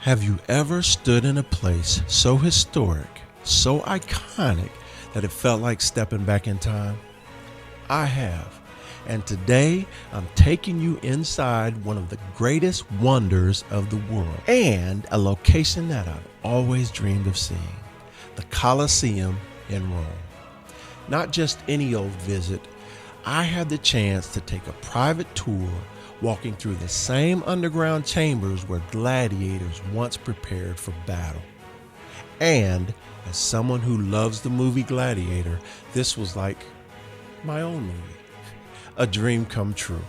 Have you ever stood in a place so historic, so iconic, that it felt like stepping back in time? I have. And today, I'm taking you inside one of the greatest wonders of the world and a location that I've always dreamed of seeing, the Colosseum in Rome. Not just any old visit, I had the chance to take a private tour walking through the same underground chambers where gladiators once prepared for battle. And as someone who loves the movie Gladiator, this was like my own movie, a dream come true.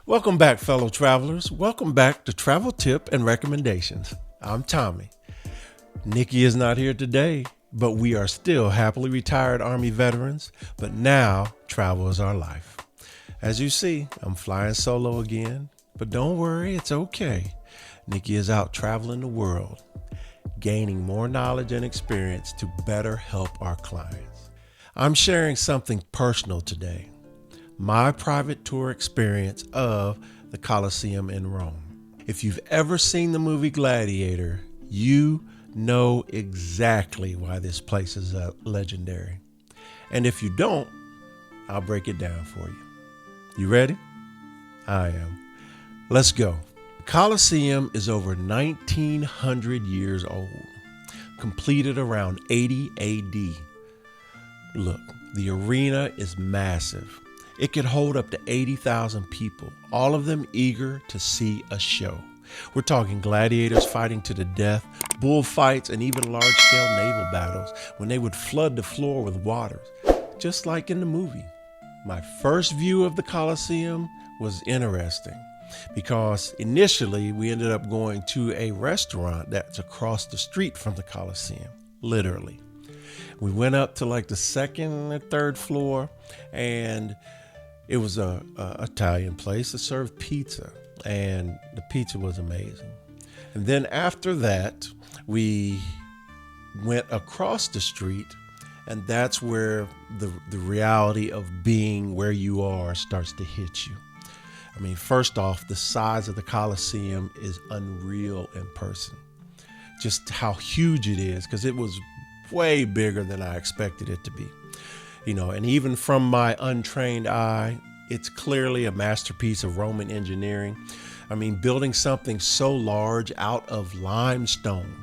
Welcome back, fellow travelers. Welcome back to Travel Tip and Recommendations. I'm Tommie. Nikki is not here today, but we are still happily retired Army veterans, but now travel is our life. As you see, I'm flying solo again, but don't worry, it's okay. Nikki is out traveling the world, gaining more knowledge and experience to better help our clients. I'm sharing something personal today, my private tour experience of the Colosseum in Rome. If you've ever seen the movie Gladiator, you know exactly why this place is legendary. And if you don't, I'll break it down for you. You ready? I am. Let's go. The Colosseum is over 1,900 years old, completed around 80 AD. Look, the arena is massive. It could hold up to 80,000 people, all of them eager to see a show. We're talking gladiators fighting to the death, bullfights, and even large-scale naval battles when they would flood the floor with water, just like in the movie. My first view of the Colosseum was interesting because initially we ended up going to a restaurant that's across the street from the Colosseum, literally. We went up to like the second or third floor, and it was a Italian place that served pizza, and the pizza was amazing. And then after that, we went across the street, and that's where the reality of being where you are starts to hit you. I mean, first off, the size of the Colosseum is unreal in person. Just how huge it is, because it was way bigger than I expected it to be. And even from my untrained eye, it's clearly a masterpiece of Roman engineering. I mean, building something so large out of limestone.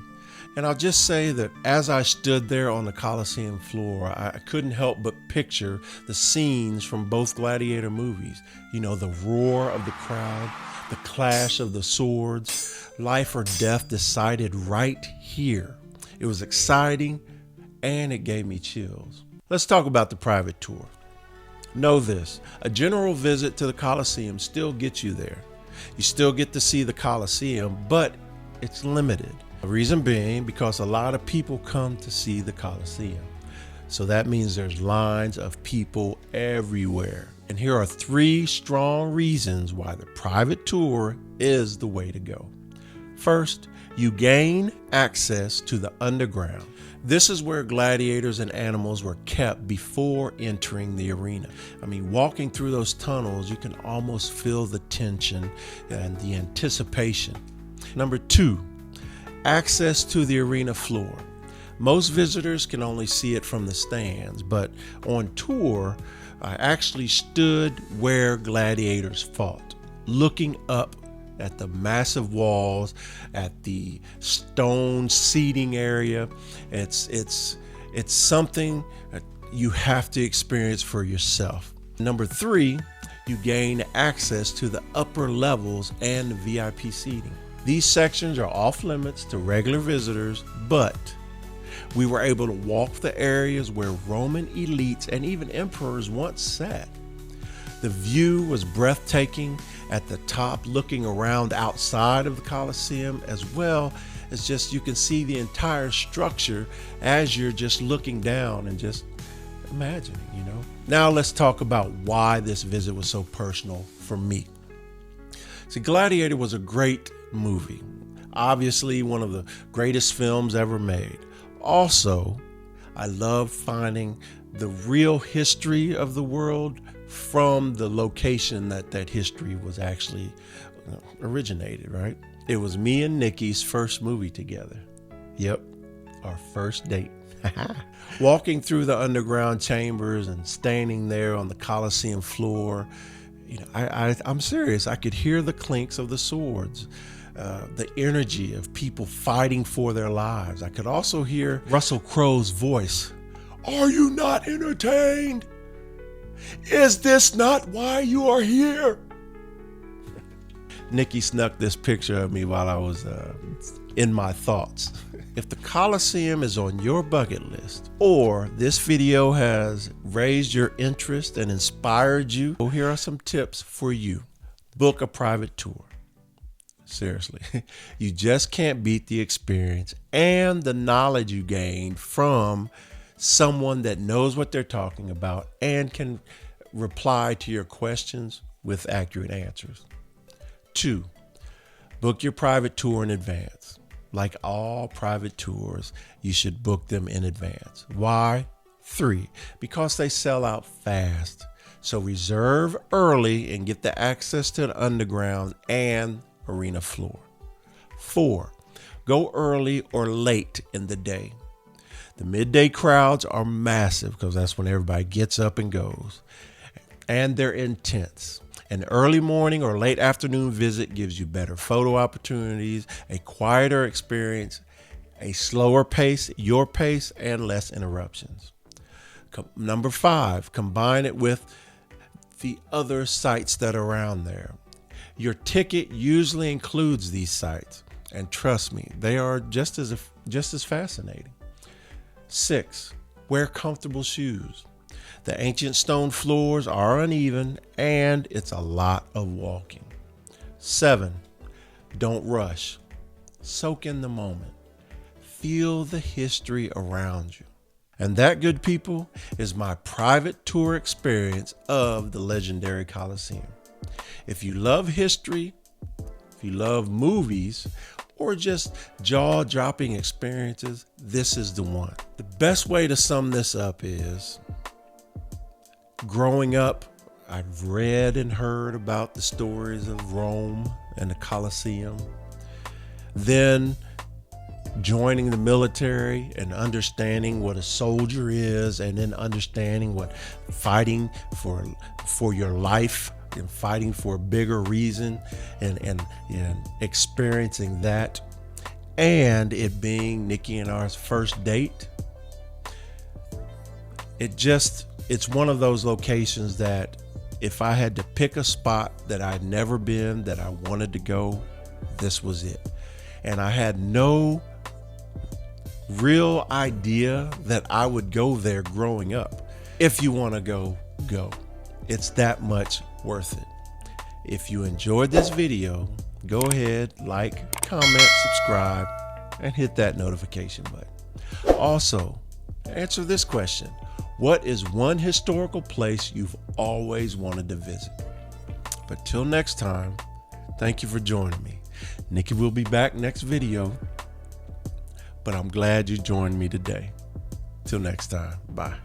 And I'll just say that as I stood there on the Colosseum floor, I couldn't help but picture the scenes from both Gladiator movies. The roar of the crowd, the clash of the swords, life or death decided right here. It was exciting, and it gave me chills. Let's talk about the private tour. Know this, a general visit to the Colosseum still gets you there. You still get to see the Colosseum, but it's limited. The reason being because a lot of people come to see the Colosseum. So that means there's lines of people everywhere. And here are 3 strong reasons why the private tour is the way to go. First, you gain access to the underground. This is where gladiators and animals were kept before entering the arena. I mean, walking through those tunnels, you can almost feel the tension and the anticipation. Number 2, access to the arena floor. Most visitors can only see it from the stands, but on tour, I actually stood where gladiators fought, looking up at the massive walls, at the stone seating area. It's something that you have to experience for yourself. Number 3, you gain access to the upper levels and the VIP seating. These sections are off limits to regular visitors, but we were able to walk the areas where Roman elites and even emperors once sat. The view was breathtaking at the top, looking around outside of the Colosseum, as well as just you can see the entire structure as you're just looking down and just imagining, Now let's talk about why this visit was so personal for me. See, Gladiator was a great movie. Obviously, one of the greatest films ever made. Also, I love finding the real history of the world from the location that history was actually originated, right? It was me and Nikki's first movie together. Yep, our first date. Walking through the underground chambers and standing there on the Colosseum floor, I'm serious. I could hear the clinks of the swords, the energy of people fighting for their lives. I could also hear Russell Crowe's voice. Are you not entertained? Is this not why you are here? Nikki snuck this picture of me while I was in my thoughts. If the Colosseum is on your bucket list, or this video has raised your interest and inspired you, well, here are some tips for you. Book a private tour. Seriously, you just can't beat the experience and the knowledge you gain from someone that knows what they're talking about and can reply to your questions with accurate answers. 2, book your private tour in advance. Like all private tours, you should book them in advance. Why? 3, because they sell out fast. So reserve early and get the access to the underground and arena floor. 4, go early or late in the day. The midday crowds are massive because that's when everybody gets up and goes. And they're intense. An early morning or late afternoon visit gives you better photo opportunities, a quieter experience, a slower pace, your pace, and less interruptions. Number 5, combine it with the other sites that are around there. Your ticket usually includes these sites, and trust me, they are just as fascinating. 6, wear comfortable shoes. The ancient stone floors are uneven and it's a lot of walking. 7, don't rush. Soak in the moment. Feel the history around you. And that, good people, is my private tour experience of the legendary Colosseum. If you love history, if you love movies, or just jaw-dropping experiences, this is the one. The best way to sum this up is, growing up, I've read and heard about the stories of Rome and the Colosseum. Then joining the military and understanding what a soldier is, and then understanding what fighting for your life and fighting for a bigger reason and experiencing that, and it being Nikki and our first date. It's one of those locations that if I had to pick a spot that I'd never been, that I wanted to go, this was it. And I had no real idea that I would go there growing up. If you want to go, go. It's that much worth it. If you enjoyed this video, go ahead, like, comment, subscribe, and hit that notification button. Also, answer this question. What is one historical place you've always wanted to visit? But till next time, thank you for joining me. Nikki will be back next video, but I'm glad you joined me today. Till next time, bye.